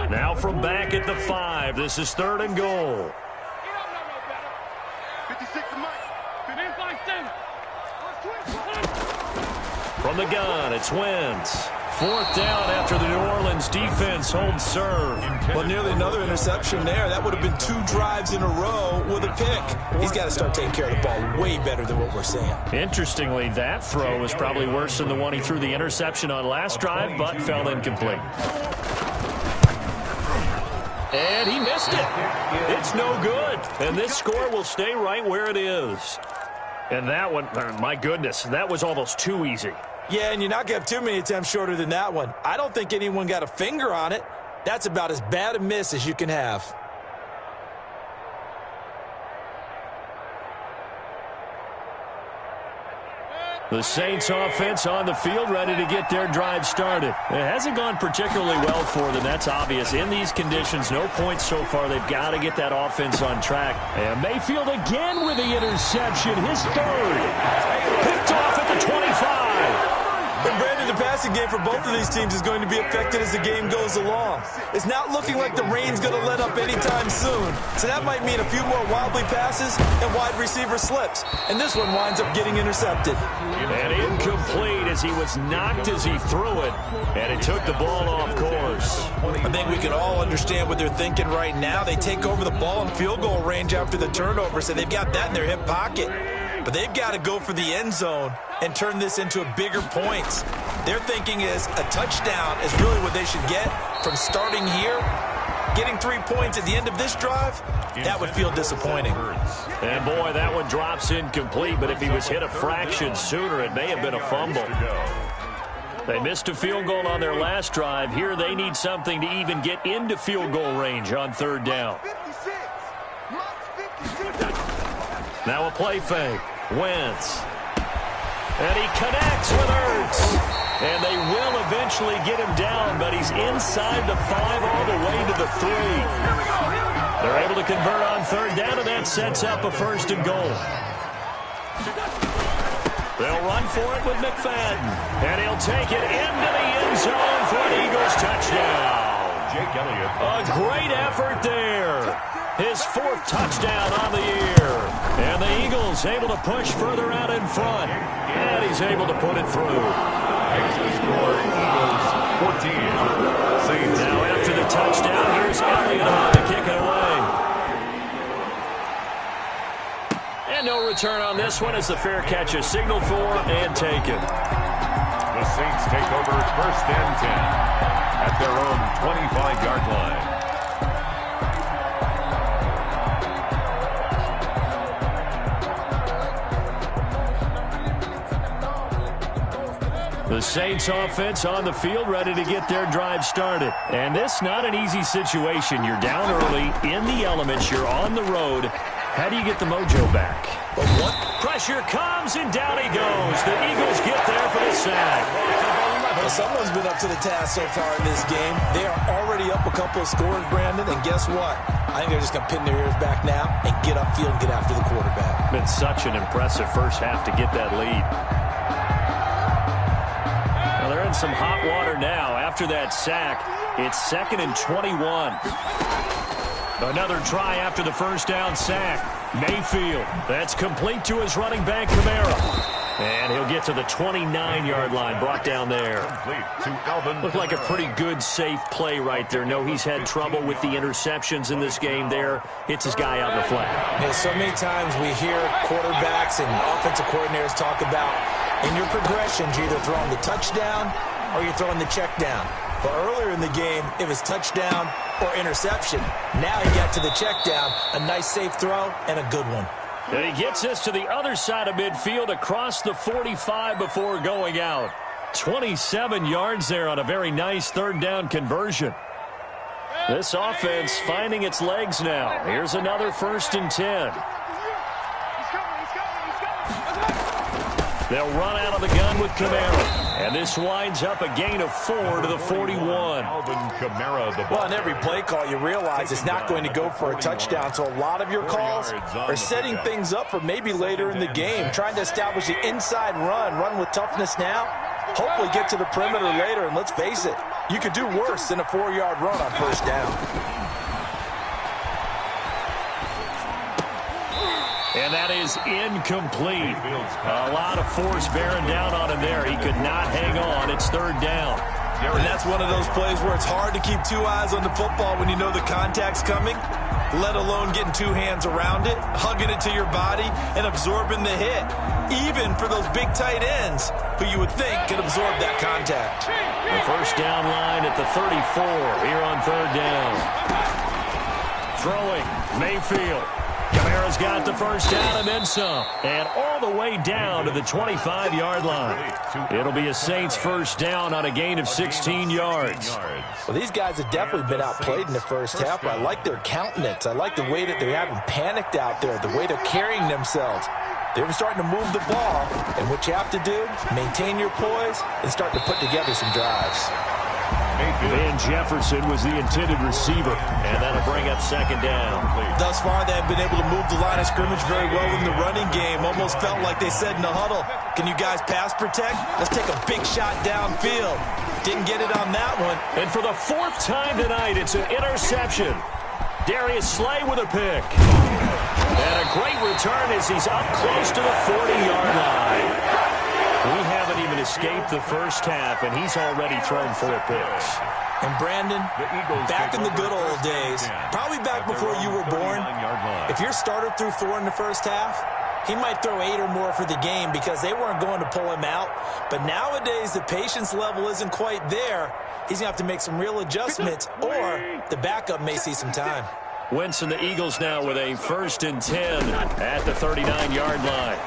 Now from back at the 5, this is 3rd and goal. From the gun, it's Wentz. 4th down after the New Orleans defense holds serve. Well, nearly another interception there. That would have been 2 drives in a row with a pick. He's got to start taking care of the ball way better than what we're seeing. Interestingly, that throw was probably worse than the one he threw the interception on last drive, but fell incomplete. And he missed it. It's no good. And this score will stay right where it is. And that one, my goodness, that was almost too easy. Yeah, and you're not going to have too many attempts shorter than that one. I don't think anyone got a finger on it. That's about as bad a miss as you can have. The Saints offense on the field, ready to get their drive started. It hasn't gone particularly well for them, that's obvious. In these conditions, no points so far. They've got to get that offense on track. And Mayfield again with the interception, his 3rd. Picked off at the 25. And Brandon, the passing game for both of these teams is going to be affected as the game goes along. It's not looking like the rain's going to let up anytime soon. So that might mean a few more wobbly passes and wide receiver slips. And this one winds up getting intercepted. And incomplete as he was knocked as he threw it. And it took the ball off course. I think we can all understand what they're thinking right now. They take over the ball in field goal range after the turnover, so they've got that in their hip pocket. But they've got to go for the end zone and turn this into a bigger points. Their thinking is a touchdown is really what they should get from starting here. Getting 3 points at the end of this drive, that would feel disappointing. And boy, that one drops incomplete, but if he was hit a fraction sooner, it may have been a fumble. They missed a field goal on their last drive. Here they need something to even get into field goal range on 3rd down. Now a play fake. Wentz. And he connects with Ertz. And they will eventually get him down, but he's inside the 5 all the way to the 3. They're able to convert on 3rd down, and that sets up a 1st and goal. They'll run for it with McFadden. And he'll take it into the end zone for an Eagles touchdown. Jake Elliott. A great effort there. His 4th touchdown on the year. And the Eagles able to push further out in front. And he's able to put it through. Score Eagles 14. Saints. Now after the touchdown, here's Elliott on to kick it away. And no return on this one as the fair catch is signaled for and taken. The Saints take over 1st and 10 at their own 25-yard line. The Saints offense on the field ready to get their drive started. And this not an easy situation. You're down early, in the elements, you're on the road. How do you get the mojo back? What? Pressure comes, and down he goes. The Eagles get there for the sack. Well, someone's been up to the task so far in this game. They are already up a couple of scores, Brandon, and guess what? I think they're just going to pin their ears back now and get upfield and get after the quarterback. Been such an impressive first half to get that lead. They're in some hot water now. After that sack, it's 2nd and 21. Another try after the first down sack. Mayfield, that's complete to his running back, Kamara. And he'll get to the 29-yard line, brought down there. Looked like a pretty good, safe play right there. No, he's had trouble with the interceptions in this game there. Hits his guy out in the flat. Yeah, so many times we hear quarterbacks and offensive coordinators talk about in your progressions, you're either throwing the touchdown or you're throwing the check down. But earlier in the game, it was touchdown or interception. Now he got to the check down, a nice safe throw, and a good one. And he gets us to the other side of midfield across the 45 before going out. 27 yards there on a very nice 3rd down conversion. This offense finding its legs now. Here's another 1st and 10. They'll run out of the gun with Kamara. And this winds up a gain of 4 to the 41. Well, on every play call, you realize it's not going to go for a touchdown. So a lot of your calls are setting things up for maybe later in the game, trying to establish the inside run with toughness now. Hopefully get to the perimeter later, and let's face it, You could do worse than a 4-yard run on first down. And that is incomplete. A lot of force bearing down on him there. He could not hang on. It's third down. And that's one of those plays where it's hard to keep two eyes on the football when you know the contact's coming, let alone getting two hands around it, hugging it to your body, and absorbing the hit. Even for those big tight ends who you would think could absorb that contact. The first down line at the 34 here on third down. Throwing, Mayfield. Kamara's got the first down and then some. And all the way down to the 25-yard line. It'll be a Saints first down on a gain of 16 yards. Well, these guys have definitely been outplayed in the first half, but I like their countenance. I like the way that they haven't panicked out there, the way they're carrying themselves. They're starting to move the ball, and what you have to do, maintain your poise and start to put together some drives. Van Jefferson was the intended receiver, and that'll bring up second down. Thus far, they have been able to move the line of scrimmage very well in the running game. Almost felt like they said in the huddle, can you guys pass protect? Let's take a big shot downfield. Didn't get it on that one. And for the fourth time tonight, it's an interception. Darius Slay with a pick. And a great return as he's up close to the 40-yard line. We haven't even escaped the first half, and he's already thrown 4 picks. And Brandon, back in the good old days, probably back before you were born, if your starter threw 4 in the first half, he might throw 8 or more for the game because they weren't going to pull him out. But nowadays, the patience level isn't quite there. He's going to have to make some real adjustments, or the backup may see some time. Wentz and the Eagles now with a 1st and 10 at the 39-yard line.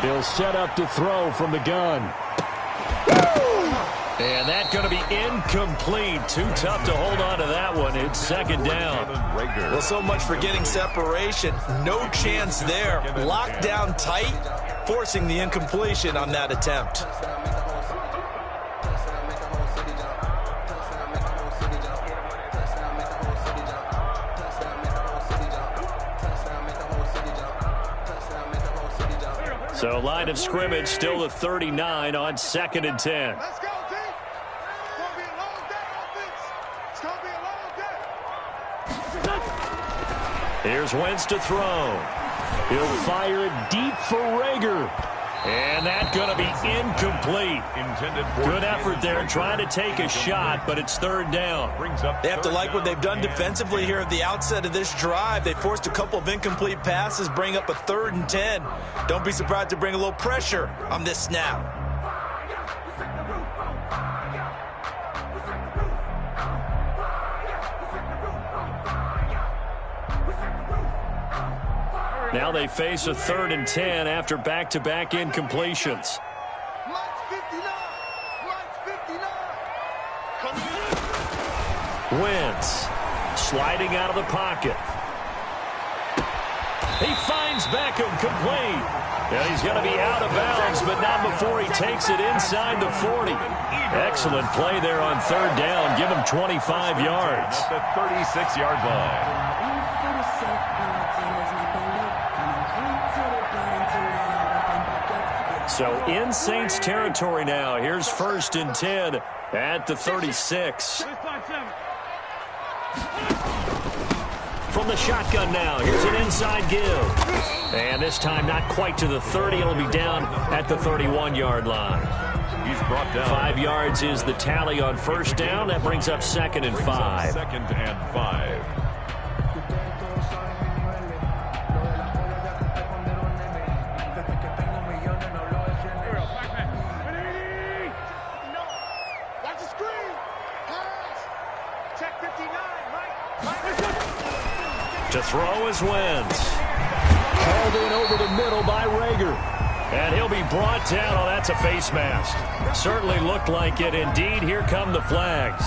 He'll set up to throw from the gun. And that's going to be incomplete. Too tough to hold on to that one. It's second down. Well, so much for getting separation. No chance there. Locked down tight, forcing the incompletion on that attempt. So line of scrimmage still the 39 on 2nd and 10. Let's go, team. It's going to be a long day, offense. It's going to be a long day. Here's Wentz to throw. He'll fire it deep for Rager. And that's going to be incomplete. Good effort there trying to take a shot, but it's third down. They have to like what they've done defensively here at the outset of this drive. They forced a couple of incomplete passes, bring up a 3rd and 10. Don't be surprised to bring a little pressure on this snap. Now they face a 3rd and 10 after back-to-back incompletions. Wentz sliding out of the pocket. He finds Beckham complete. And he's going to be out of bounds, but not before he takes it inside the 40. Excellent play there on 3rd down. Give him 25 yards. At the 36-yard line. So in Saints territory now. Here's 1st and 10 at the 36. From the shotgun now. Here's an inside give. And this time not quite to the 30. It'll be down at the 31-yard line. He's brought down. 5 yards is the tally on 1st down. That brings up 2nd and 5. 2nd and 5. To throw is Wentz. Called in over the middle by Rager. And he'll be brought down. Oh, that's a face mask. Certainly looked like it. Indeed, here come the flags.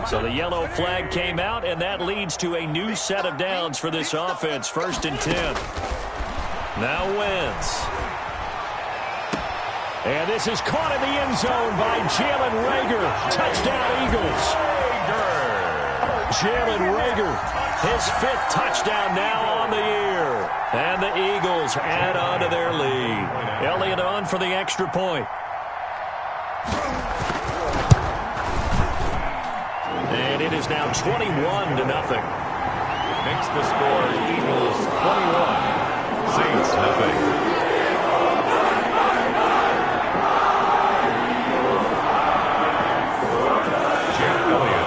So the yellow flag came out, and that leads to a new set of downs for this offense. 1st and 10. Now Wentz. And this is caught in the end zone by Jalen Reagor. Touchdown, Eagles. Jalen Reagor, his 5th touchdown now on the year. And the Eagles add on to their lead. Elliott on for the extra point. And it is now 21-0. Makes the score Eagles 21, Saints nothing.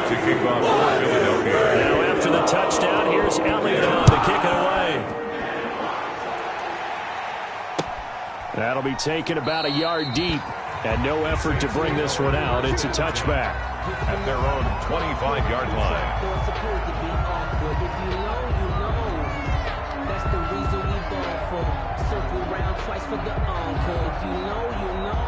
To kick off for Philadelphia. Now after the touchdown, here's Elliott on to kick it away. That'll be taken about a yard deep, and no effort to bring this one out. It's a touchback. At their own 25-yard line. That's the reason we ball for. Circle round twice for the encore. If you know, you know.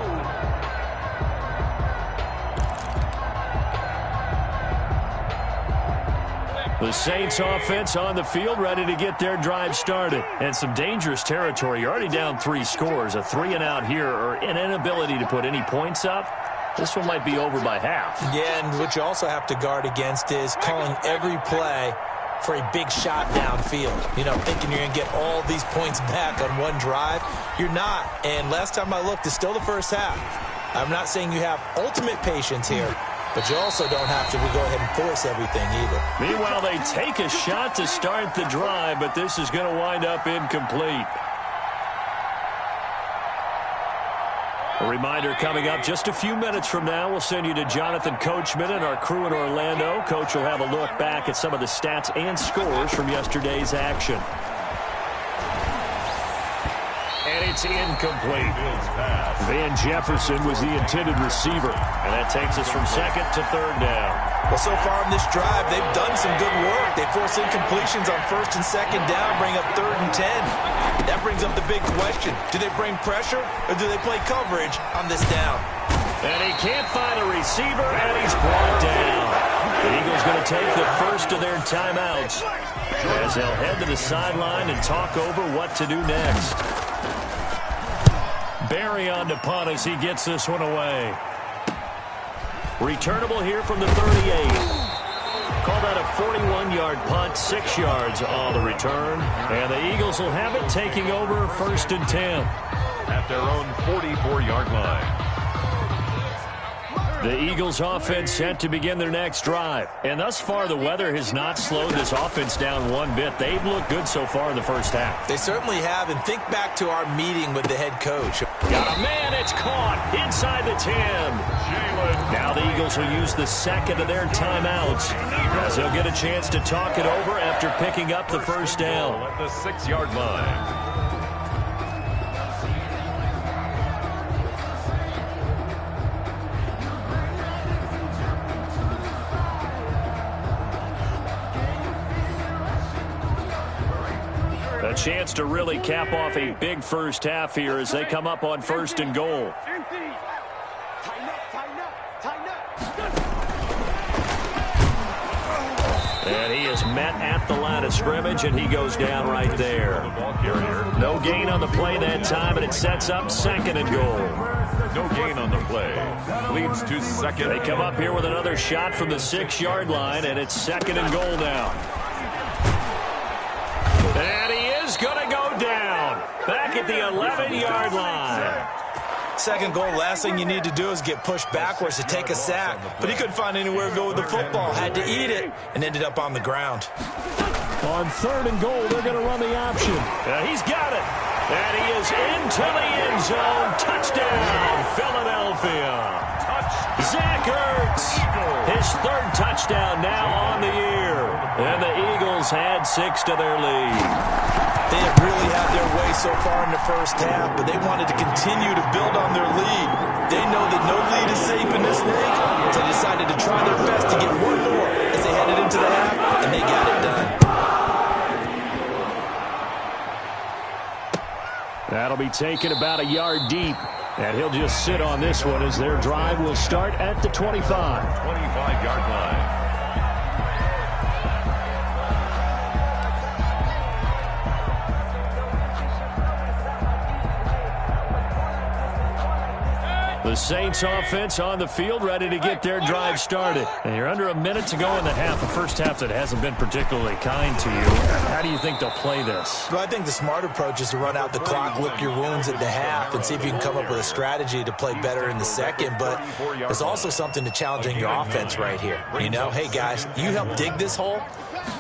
The Saints offense on the field, ready to get their drive started. And some dangerous territory. You're already down 3 scores. A 3-and-out here, or an inability to put any points up. This one might be over by half. Yeah, and what you also have to guard against is calling every play for a big shot downfield. You know, thinking you're going to get all these points back on one drive. You're not. And last time I looked, it's still the first half. I'm not saying you have ultimate patience here, but you also don't have to go ahead and force everything either. Meanwhile, they take a shot to start the drive, but this is going to wind up incomplete. A reminder coming up just a few minutes from now, we'll send you to Jonathan Coachman and our crew in Orlando. Coach will have a look back at some of the stats and scores from yesterday's action. And it's incomplete. Van Jefferson was the intended receiver. And that takes us from 2nd to 3rd down. Well, so far in this drive, they've done some good work. They force incompletions on 1st and 2nd down, bring up 3rd and 10. That brings up the big question. Do they bring pressure or do they play coverage on this down? And he can't find a receiver, and he's brought down. The Eagles going to take the first of their timeouts as they'll head to the sideline and talk over what to do next. Barry on to punt as he gets this one away. Returnable here from the 38. Call that a 41-yard punt, 6 yards on the return. And the Eagles will have it taking over 1st and 10. At their own 44-yard line. The Eagles offense set to begin their next drive. And thus far, the weather has not slowed this offense down one bit. They've looked good so far in the first half. They certainly have, and think back to our meeting with the head coach. Got a man, it's caught inside the 10. Now the Eagles will use the 2nd of their timeouts as they'll get a chance to talk it over after picking up the first down. At the 6-yard line. A chance to really cap off a big first half here as they come up on 1st and goal. And he is met at the line of scrimmage, and he goes down right there. No gain on the play that time, and it sets up 2nd and goal. No gain on the play. Leads to 2nd. They come up here with another shot from the 6-yard line, and it's 2nd and goal now. And he is going to go down back at the 11-yard line. 2nd goal, last thing you need to do is get pushed backwards to take a sack. But he couldn't find anywhere to go with the football. Had to eat it and ended up on the ground. On 3rd and goal, they're going to run the option. He's got it. And he is into the end zone. Touchdown, Philadelphia. Zach Ertz, his 3rd touchdown now on the year. And the Eagles add 6 to their lead. They have really had their way so far in the first half, but they wanted to continue to build on their lead. They know that no lead is safe in this league, so they decided to try their best to get one more as they headed into the half, and they got it done. That'll be taken about a yard deep, and he'll just sit on this one as their drive will start at the 25. 25-yard line. The Saints offense on the field, ready to get their drive started. And you're under a minute to go in the half, a first half that hasn't been particularly kind to you. How do you think they'll play this? Well, I think the smart approach is to run out the clock, lick your wounds at the half, and see if you can come up with a strategy to play better in the second. But there's also something to challenging your offense right here. You know, hey, guys, you help dig this hole.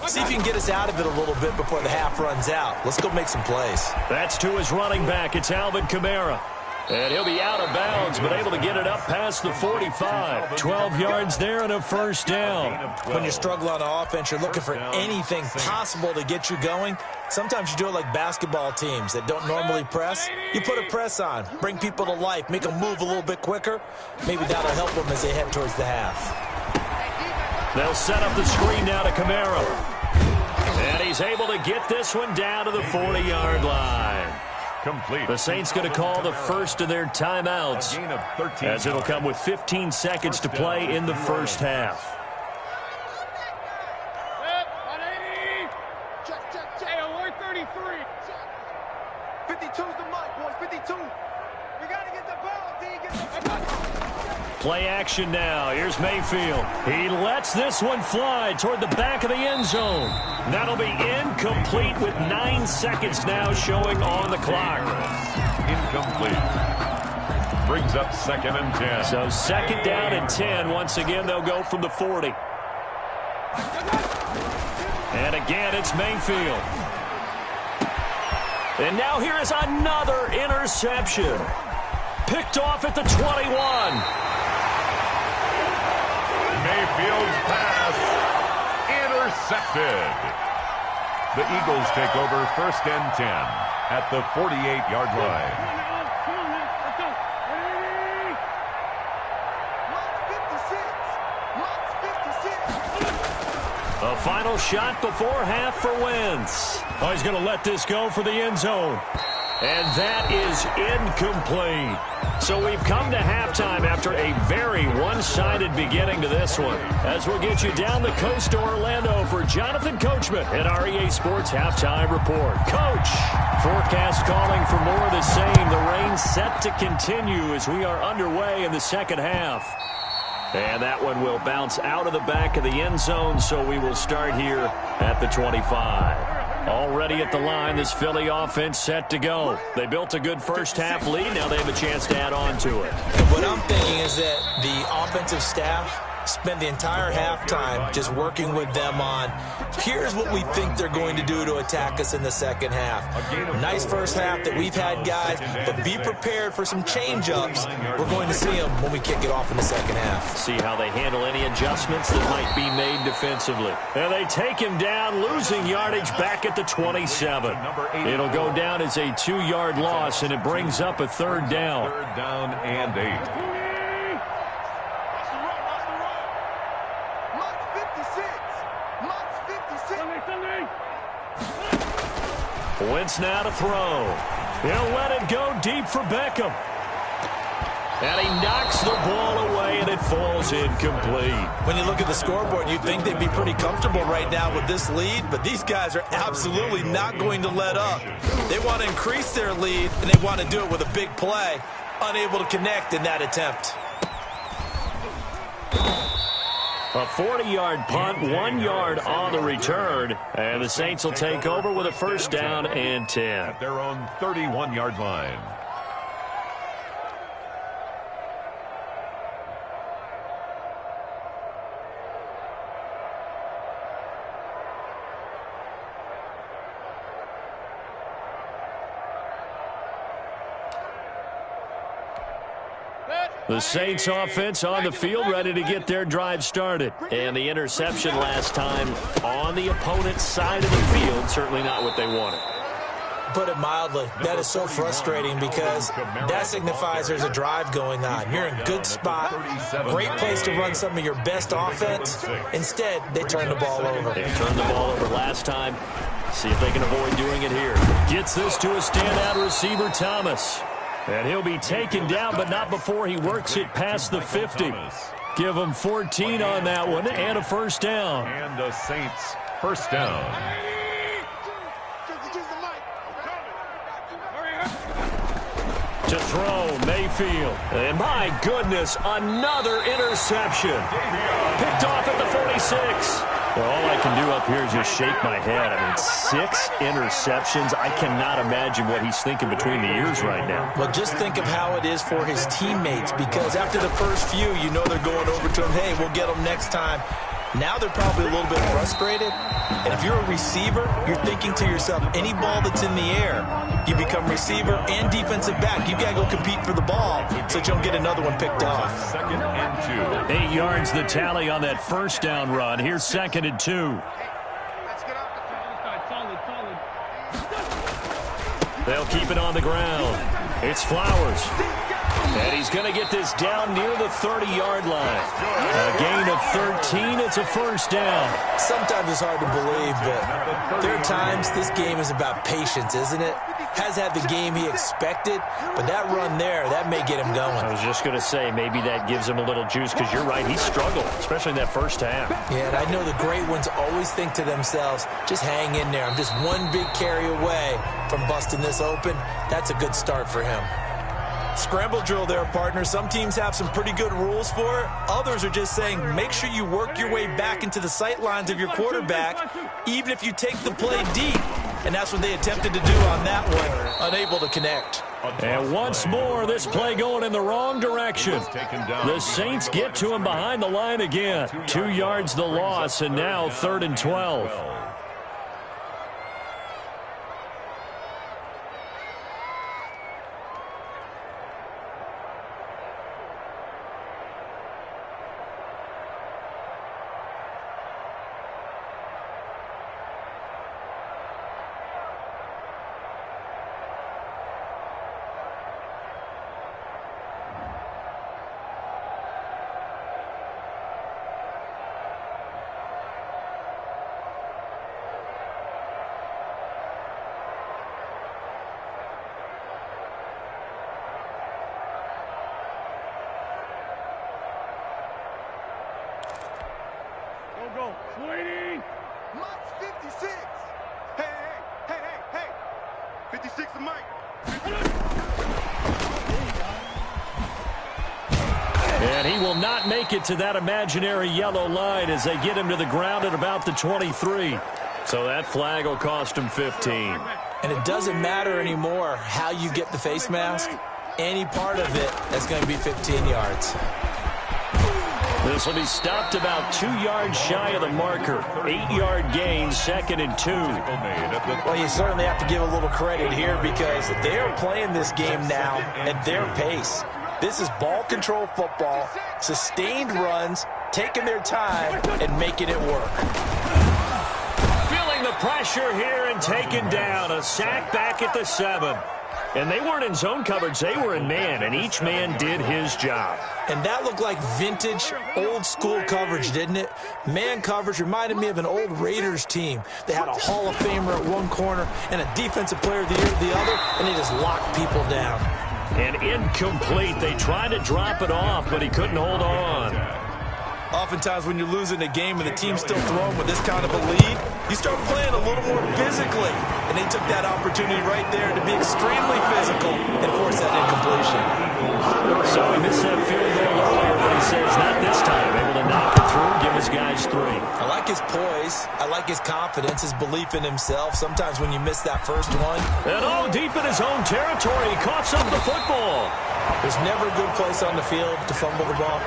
See if you can get us out of it a little bit before the half runs out. Let's go make some plays. That's to his running back. It's Alvin Kamara. And he'll be out of bounds, but able to get it up past the 45. 12 yards there and a first down. When you're struggling on offense, you're looking for anything possible to get you going. Sometimes you do it like basketball teams that don't normally press. You put a press on, bring people to life, make them move a little bit quicker. Maybe that'll help them as they head towards the half. They'll set up the screen now to Kamara. And he's able to get this one down to the 40-yard line. Complete. The Saints going to call the first of their timeouts, as it'll come with 15 seconds to play in the first half. Hey, alert 33. 52's the mark, boys. 52. We got to get the ball, D. Get the ball. Play action now. Here's Mayfield. He lets this one fly toward the back of the end zone. That'll be incomplete with 9 seconds now showing on the clock. Incomplete. Brings up 2nd and 10. So 2nd down and 10. Once again, they'll go from the 40. And again, it's Mayfield. And now here is another interception. Picked off at the 21. Mayfield's pass intercepted. The Eagles take over 1st and 10 at the 48-yard line. A final shot before half for Wentz. Oh, he's going to let this go for the end zone. And that is incomplete. So we've come to halftime after a very one-sided beginning to this one. As we'll get you down the coast to Orlando for Jonathan Coachman at our EA Sports Halftime Report. Coach, forecast calling for more of the same. The rain set to continue as we are underway in the second half. And that one will bounce out of the back of the end zone, so we will start here at the 25. Already at the line, this Philly offense set to go. They built a good first half lead. Now they have a chance to add on to it. And what I'm thinking is that the offensive staff spend the entire halftime just working with them on, here's what we think they're going to do to attack us in the second half. Nice first half that we've had, guys, but be prepared for some change-ups. We're going to see them when we kick it off in the second half. See how they handle any adjustments that might be made defensively. And they take him down, losing yardage back at the 27. It'll go down as a 2-yard loss, and it brings up a 3rd down. 3rd down and 8. Wentz now to throw. He'll let it go deep for Beckham. And he knocks the ball away, and it falls incomplete. When you look at the scoreboard, you'd think they'd be pretty comfortable right now with this lead, but these guys are absolutely not going to let up. They want to increase their lead, and they want to do it with a big play. Unable to connect in that attempt. A 40-yard punt, 1 yard on the return. And the Saints will take over with a 1st down and 10. At their own 31-yard line. The Saints offense on the field, ready to get their drive started. And the interception last time on the opponent's side of the field, certainly not what they wanted. Put it mildly, that is so frustrating because that signifies there's a drive going on. You're in a good spot, great place to run some of your best offense. Instead, they turn the ball over. They turned the ball over last time. See if they can avoid doing it here. Gets this to a standout receiver, Thomas. And he'll be taken down, but not before he works it past the 50. Give him 14 on that one and a 1st down. And the Saints 1st down. To throw, Mayfield. And my goodness, another interception. Picked off at the 46. Well, all I can do up here is just shake my head. I mean, 6 interceptions. I cannot imagine what he's thinking between the ears right now. Well, just think of how it is for his teammates, because after the first few, you know they're going over to him, hey, we'll get them next time. Now they're probably a little bit frustrated. And if you're a receiver, you're thinking to yourself, any ball that's in the air, you become receiver and defensive back. You've got to go compete for the ball so that you don't get another one picked off. 2nd and 2. 8 yards the tally on that first down run. Here's 2nd and 2. They'll keep it on the ground. It's Flowers. And he's going to get this down near the 30-yard line. A gain of 13. It's a first down. Sometimes it's hard to believe, but there are times this game is about patience, isn't it? Has had the game he expected, but that run there, that may get him going. I was just going to say, maybe that gives him a little juice, because you're right, he struggled, especially in that first half. Yeah, and I know the great ones always think to themselves, just hang in there. I'm just one big carry away from busting this open. That's a good start for him. Scramble drill there, partner. Some teams have some pretty good rules for it. Others are just saying, make sure you work your way back into the sight lines of your quarterback, even if you take the play deep. And that's what they attempted to do on that one, unable to connect. And once more, this play going in the wrong direction. The Saints get to him behind the line again. 2 yards the loss, and now 3rd and 12. Go, Sweetie! Mike's 56! Hey, hey, hey, hey, hey! 56 to Mike! And he will not make it to that imaginary yellow line as they get him to the ground at about the 23. So that flag will cost him 15. And it doesn't matter anymore how you get the face mask. Any part of it, that's going to be 15 yards. This will be stopped about 2 yards shy of the marker. 8-yard gain, 2nd and 2. Well, you certainly have to give a little credit here because they are playing this game now at their pace. This is ball control football, sustained runs, taking their time, and making it work. Feeling the pressure here and taken down. A sack back at the 7. And they weren't in zone coverage, they were in man, and each man did his job. And that looked like vintage, old-school coverage, didn't it? Man coverage reminded me of an old Raiders team. They had a Hall of Famer at one corner and a Defensive Player of the Year at the other, and they just locked people down. And incomplete. They tried to drop it off, but he couldn't hold on. Oftentimes when you're losing a game and the team's still throwing with this kind of a lead, you start playing a little more physically. And they took that opportunity right there to be extremely physical and force that incompletion. So he missed that field goal earlier, but he says not this time. Able to knock it through, give his guys 3. I like his poise. I like his confidence, his belief in himself. Sometimes when you miss that first one. And all deep in his own territory, he coughs up the football. There's never a good place on the field to fumble the ball.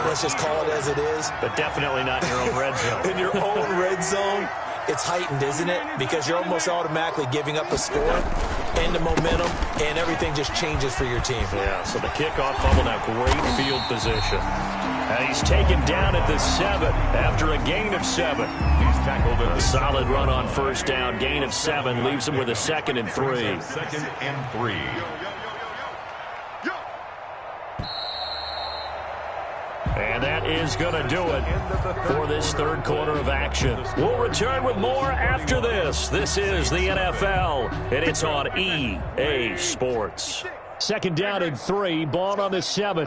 Let's just call it as it is. But definitely not in your own red zone. In your own red zone, it's heightened, isn't it? Because you're almost automatically giving up a score and the momentum, and everything just changes for your team. Yeah, so the kickoff fumble, now great field position. And he's taken down at the 7 after a gain of 7. He's tackled at A solid run on first down, gain of 7, leaves him with a 2nd and 3. 2nd and 3. And that is going to do it for this third quarter of action. We'll return with more after this. This is the NFL, and it's on EA Sports. 2nd down and 3, ball on the 7.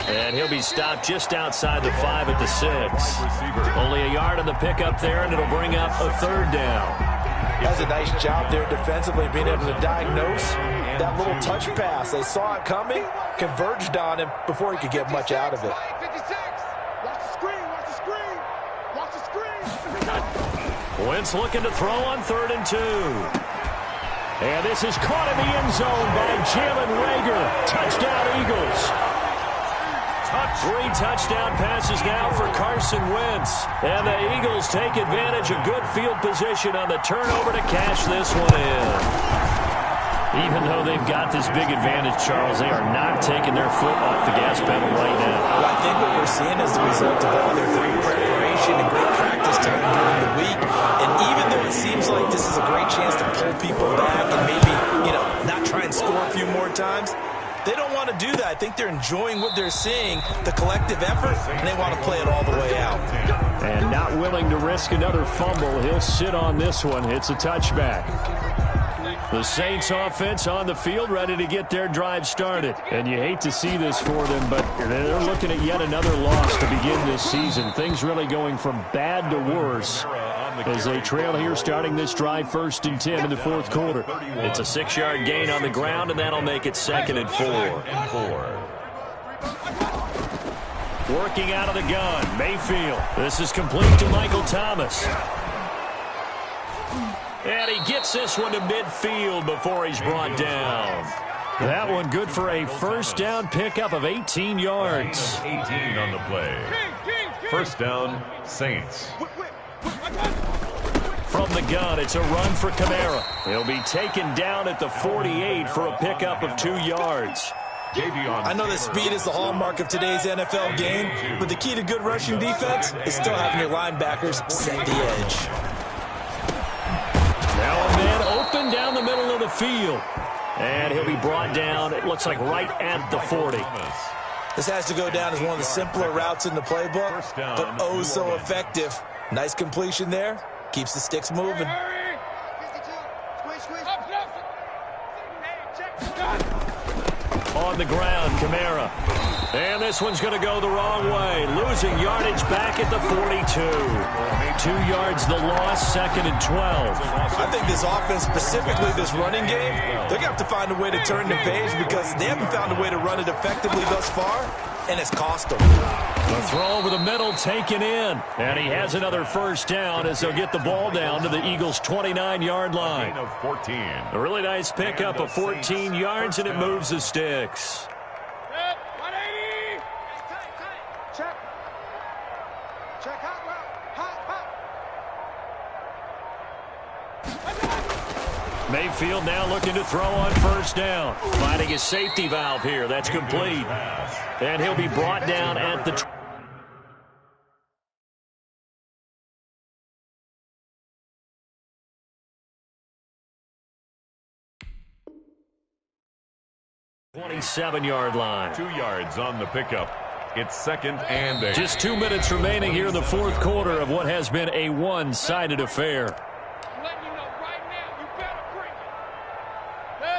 And he'll be stopped just outside the 5 at the 6. Only a yard on the pickup there, and it'll bring up a 3rd down. That's a nice job there defensively, being able to diagnose that little touch pass. They saw it coming, converged on him before he could get much out of it. Wentz looking to throw on 3rd and 2. And this is caught in the end zone by Jalen Reagor. Touchdown, Eagles. 3 touchdown passes now for Carson Wentz. And the Eagles take advantage of good field position on the turnover to cash this one in. Even though they've got this big advantage, Charles, they are not taking their foot off the gas pedal right now. Well, I think what we're seeing is the result of all their great preparation and great practice time during the week. And even though it seems like this is a great chance to pull people back and maybe, not try and score a few more times, they don't want to do that. I think they're enjoying what they're seeing, the collective effort, and they want to play it all the way out. And not willing to risk another fumble. He'll sit on this one. It's a touchback. The Saints offense on the field, ready to get their drive started. And you hate to see this for them, but they're looking at yet another loss to begin this season. Things really going from bad to worse as they trail here starting this drive 1st and 10 in the 4th quarter. It's a 6-yard gain on the ground, and that'll make it 2nd and 4. Working out of the gun, Mayfield. This is complete to Michael Thomas. And he gets this one to midfield before he's brought down. That one good for a 1st down pickup of 18 yards. 18 on the play. 1st down, Saints. From the gun, it's a run for Kamara. He'll be taken down at the 48 for a pickup of 2 yards. I know that speed is the hallmark of today's NFL game, but the key to good rushing defense is still having your linebackers set the edge. Now a man open down the middle of the field. And he'll be brought down, it looks like right at the 40. This has to go down as one of the simpler routes in the playbook, but oh so effective. Nice completion there. Keeps the sticks moving. On the ground, Kamara. And this one's going to go the wrong way. Losing yardage back at the 42. 2 yards the loss, 2nd and 12. I think this offense, specifically this running game, they're going to have to find a way to turn the page because they haven't found a way to run it effectively thus far, and it's cost them. The throw over the middle taken in. And he has another 1st down as they'll get the ball down to the Eagles' 29-yard line. Of 14. A really nice pickup of 14 yards, and it moves the sticks. Mayfield now looking to throw on 1st down. Finding his safety valve here. That's complete. And he'll be brought down at the 27-yard line. 2 yards on the pickup. It's 2nd and 8. Just 2 minutes remaining here in the 4th quarter of what has been a one-sided affair.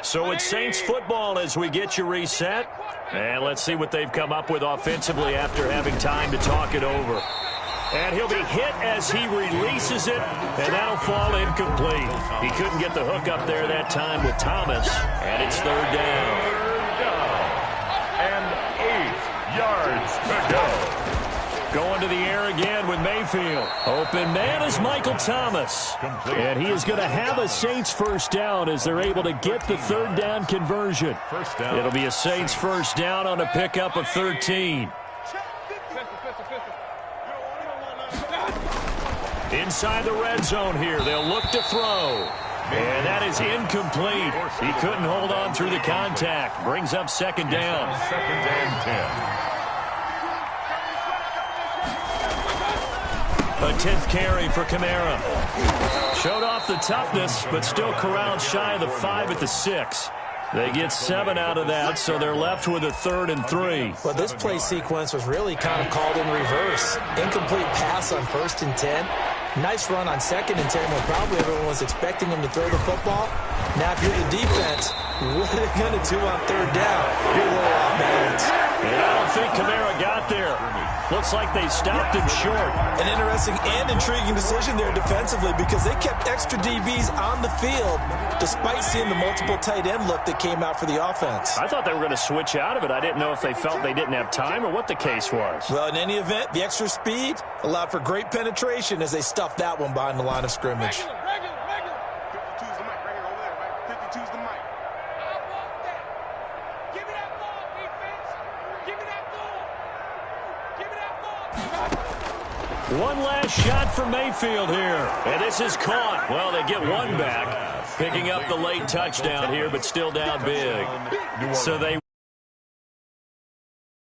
So it's Saints football as we get you reset. And let's see what they've come up with offensively after having time to talk it over. And he'll be hit as he releases it, and that'll fall incomplete. He couldn't get the hook up there that time with Thomas, and it's 3rd down. And 8 yards to go. Going to the air again with Mayfield. Open man is Michael Thomas. And he is going to have a Saints 1st down as they're able to get the 3rd down conversion. It'll be a Saints 1st down on a pickup of 13. Inside the red zone here, they'll look to throw. And that is incomplete. He couldn't hold on through the contact. Brings up 2nd down. 2nd and 10. A 10th carry for Kamara. Showed off the toughness, but still corralled shy of the 5 at the 6. They get 7 out of that, so they're left with a 3rd and 3. Well, this play sequence was really kind of called in reverse. Incomplete pass on 1st and 10. Nice run on 2nd and 10 when probably everyone was expecting him to throw the football. Now, if you're the defense, what are they going to do on 3rd down? You're a little off balance. And I don't think Kamara got there. Looks like they stopped him short. An interesting and intriguing decision there defensively because they kept extra DBs on the field despite seeing the multiple tight end look that came out for the offense. I thought they were going to switch out of it. I didn't know if they felt they didn't have time or what the case was. Well, in any event, the extra speed allowed for great penetration as they stuffed that one behind the line of scrimmage. Regular. 52's the mic right here over there, right? 52's the mic. I want that. Give me that ball, defense. Give me that ball. Give me that ball. One last shot for Mayfield here. And this is caught. Well, they get one back. Picking up the late touchdown here, but still down big. So they